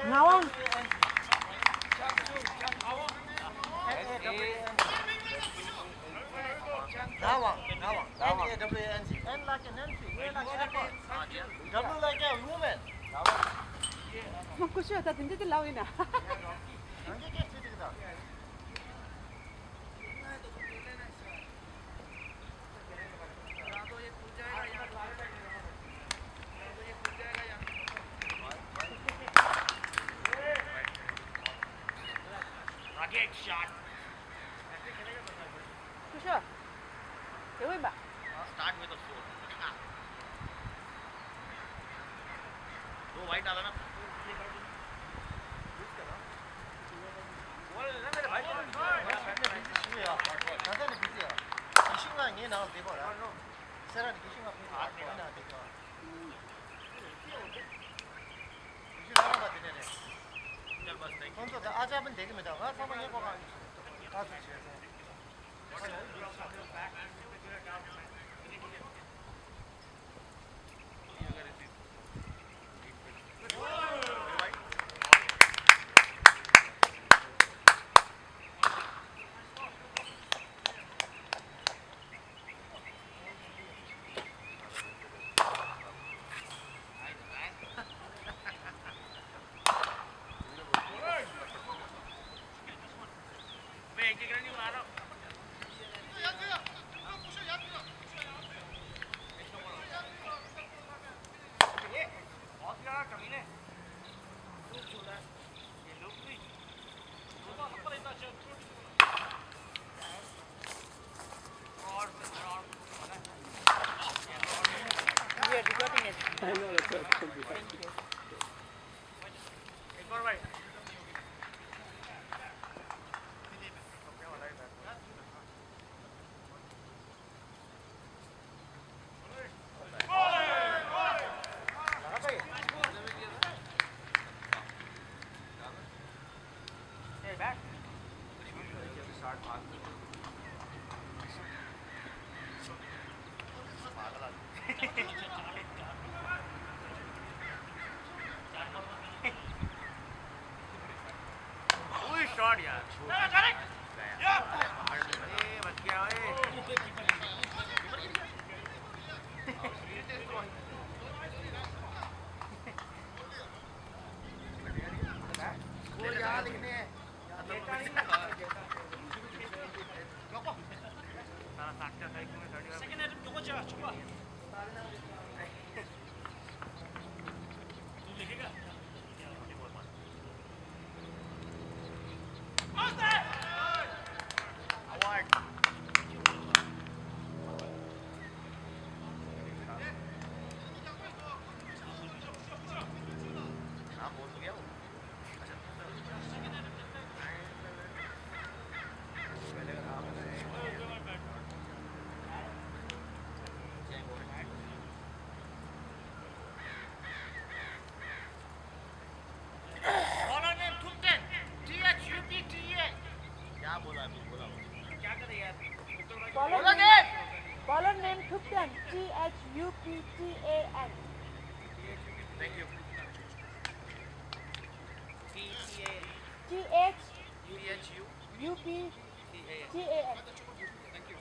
Ngawang. Nawang. N-A-W-A-N-G. N like a Nancy. A like apple. W like a woman. Kushio ta tinje lawina. Nange ke chidikda. Rocket shot. Kushio. Dewi ba? Start with a 4. दो white डाला ना आज अपन देखें मिटा होगा सब ये होगा आज I know that's what it be. Shot यार बच गया Bowler name Thupten. Thuptan. Thank you. Thuptan. Thank you.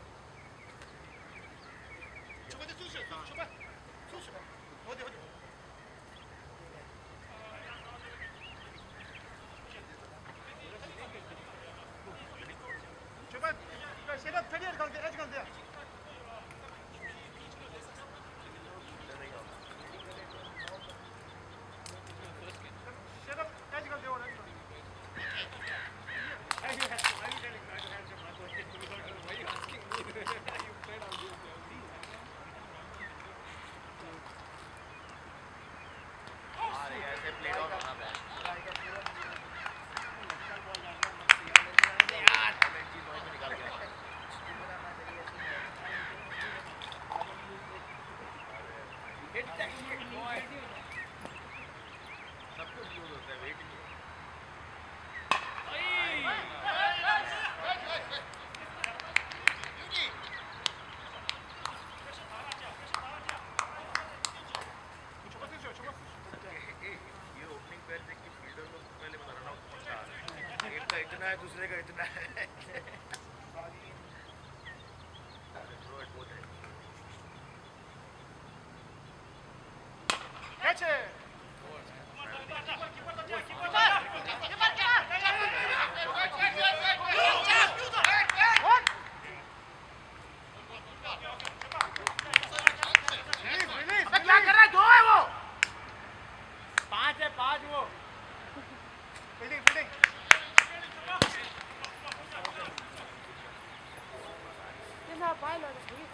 है दूसरे का इतना है Catch it! क्या कर रहा है? 2 है वो 5 है 5 वो Fielding. Den har bare lavet det.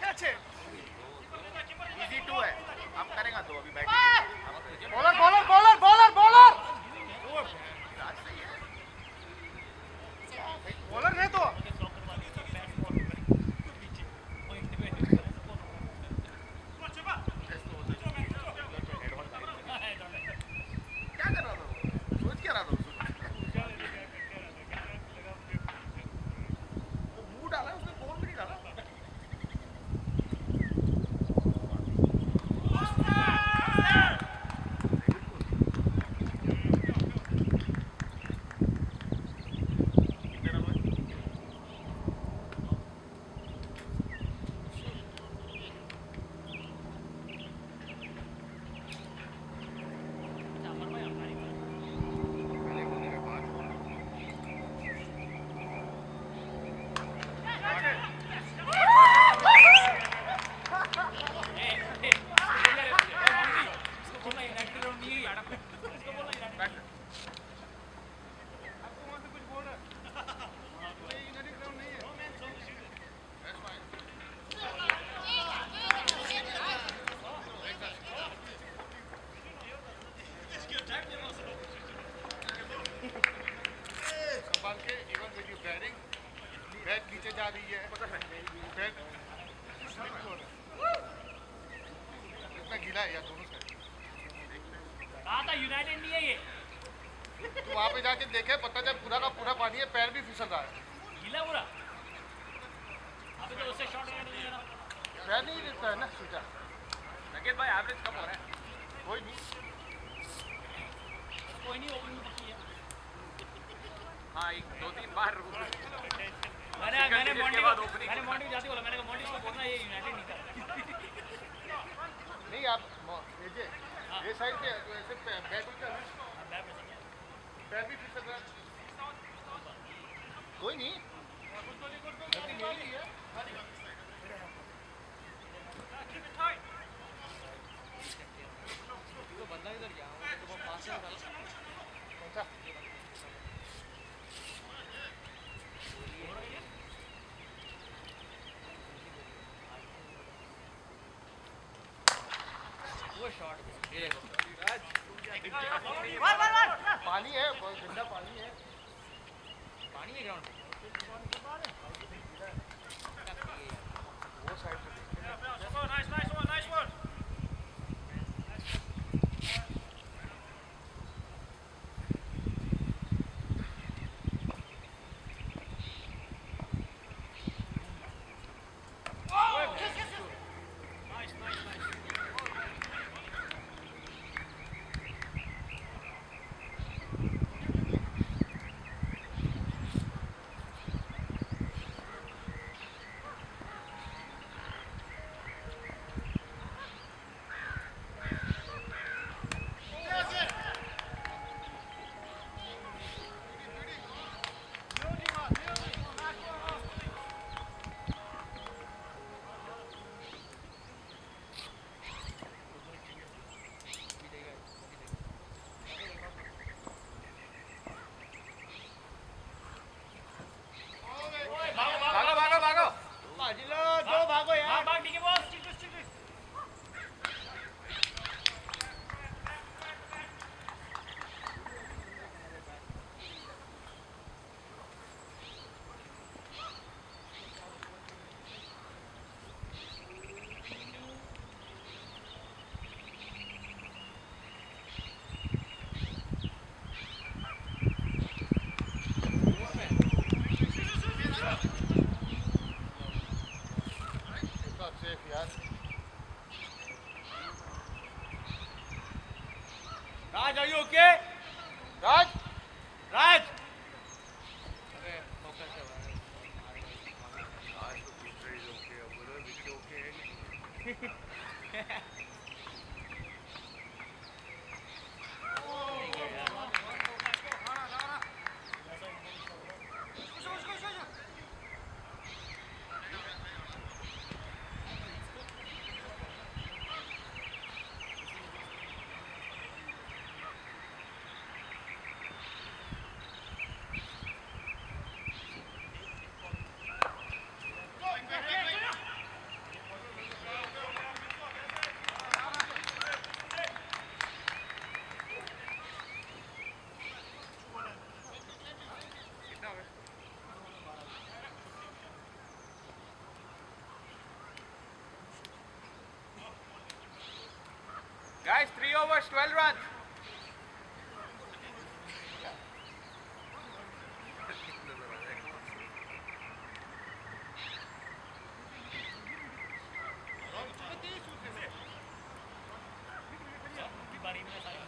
Catch it! Easy 2 है अब करेगा तो अभी बैठ Bowler! Bowler है तो क्या कर रहा था सोच क्या रहा था वो मुंह डाला उसने बॉल भी नहीं डाला संभाल के even when you bearing bat नीचे जा रही है बैट स्लिप हो रहा है इतना गीला है यार दोनों साइड कहा था यूनाइटेड नहीं है ये तो वहाँ पे जाके देखे पता चल पूरा का पूरा पानी है पैर भी फिसल रहा है गीला पूरा अभी तो उससे शॉट नहीं देना पैर नहीं देता है ना सीधा नकेत भाई एवरेज कम हो रहा है कोई नहीं कोई नहीं ओपनिंग बाकी है हाँ एक 2-3 बार मैंने मॉन्टी जाती बोला मैंने कहा मॉन्टी को बोलना ये यूनाइटेड नहीं कर नहीं आप ये साइड पे ऐसे बैट होता है पैर भी फिसल रहा है कोई नहीं गलती मेरी ही है कौन सा वो शॉट ये पानी है बहुत गंदा पानी है पानी है ग्राउंड वो साइड पे 12 runs. बारी में सारे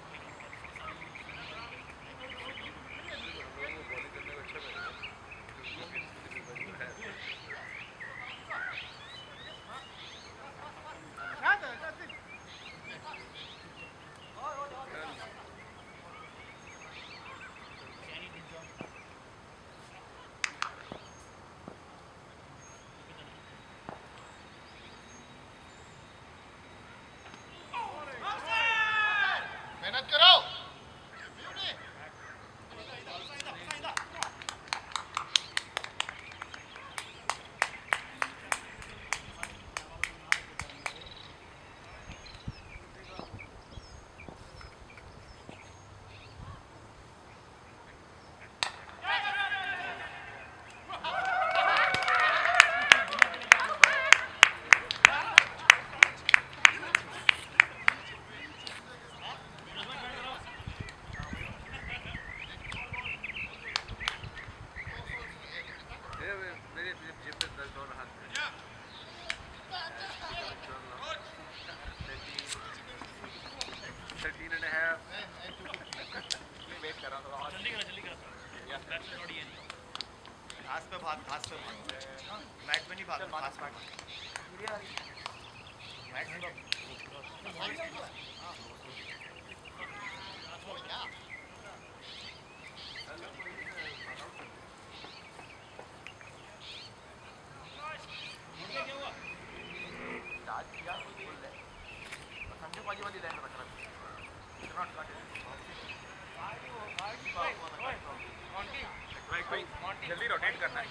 मेहनत करो मेरे जेब पे दर्द हो रहा था 13 and a half वेट कर रहा था और जल्दी करो बैट्स में नोट ये नहीं घास पे भाग मैट में नहीं भाग घास भाग मैट में वाली लाइन रख रहा है जल्दी रोटेट करना है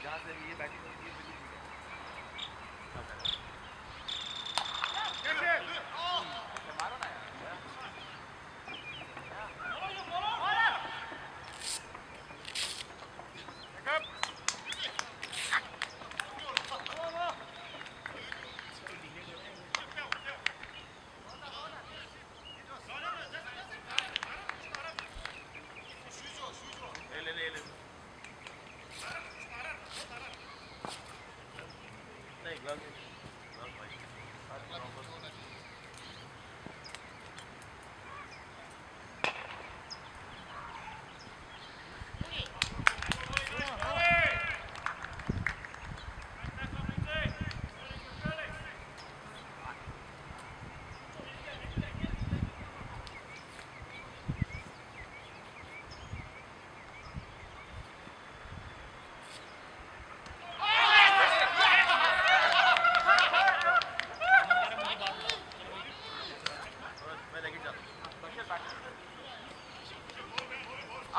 जहाँ से ये बैटिंग होती है मारो ना ले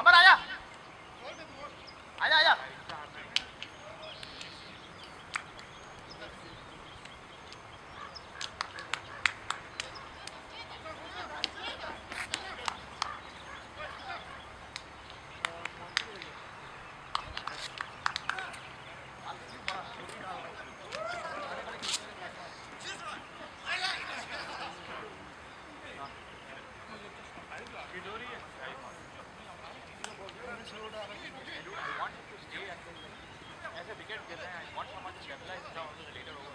अमर आजा आजा आजा ऐसे विकेट गिर रहे हैं want someone to stabilize now into the later over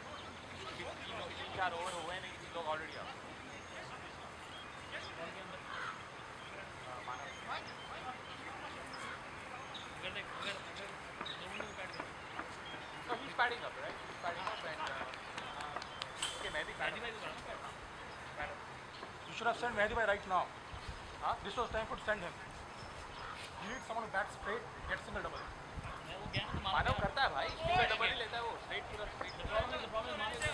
3-4 over हुए नहीं तीन लोग already uh So he's padding up, right? He's padding up and okay, मैं भी padding up. You should have sent Mehdi Bhai right now. Huh? This was time to send him. You need someone who bats straight, get single double. मैं वो वो गया ना मानव करता है भाई, सिंगल डबल ही लेता है वो, स्ट्रेट पूरा स्ट्रेट। प्रॉब्लम मानव का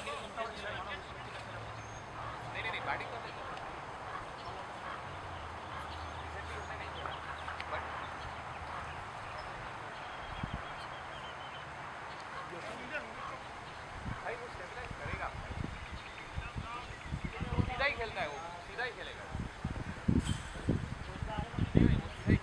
नहीं नहीं बैटिंग कर लेता है। रिसेंटली उसने नहीं खेला, बट भाई वो स्टेबलाइज करेगा, सीधा ही खेलता है वो, सीधा ही खेलेगा। नहीं वो सीधा ही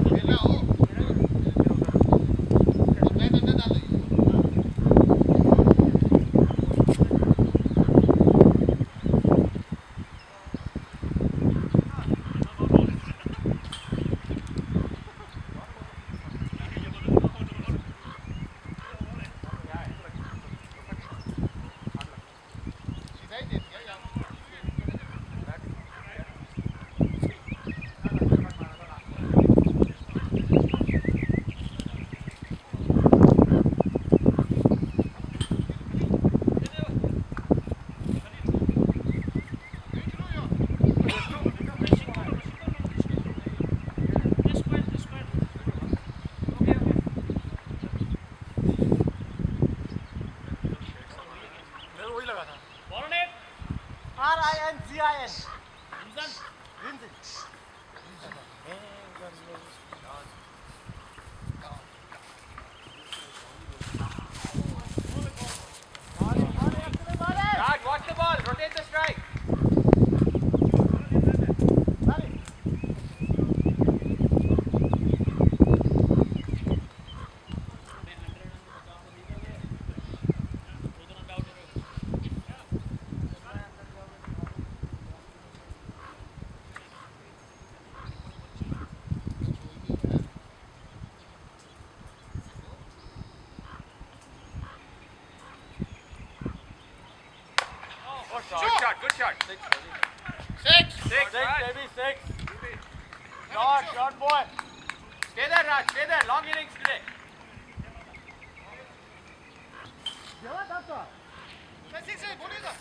खेलना हो अब मैं अंदर डाल रही सीधा ही दे दिया यार मेरे वही लगा था बॉलनेट RINGIN engine Raj, watch the ball, rotate the strike. Good shot. Six Raj. baby, 6. Short boy. Stay there, Raj. Stay there. Long innings today. six है बोलिएगा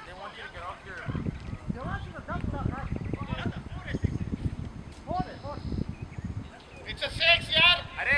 They want you to get off your. it's a six यार अरे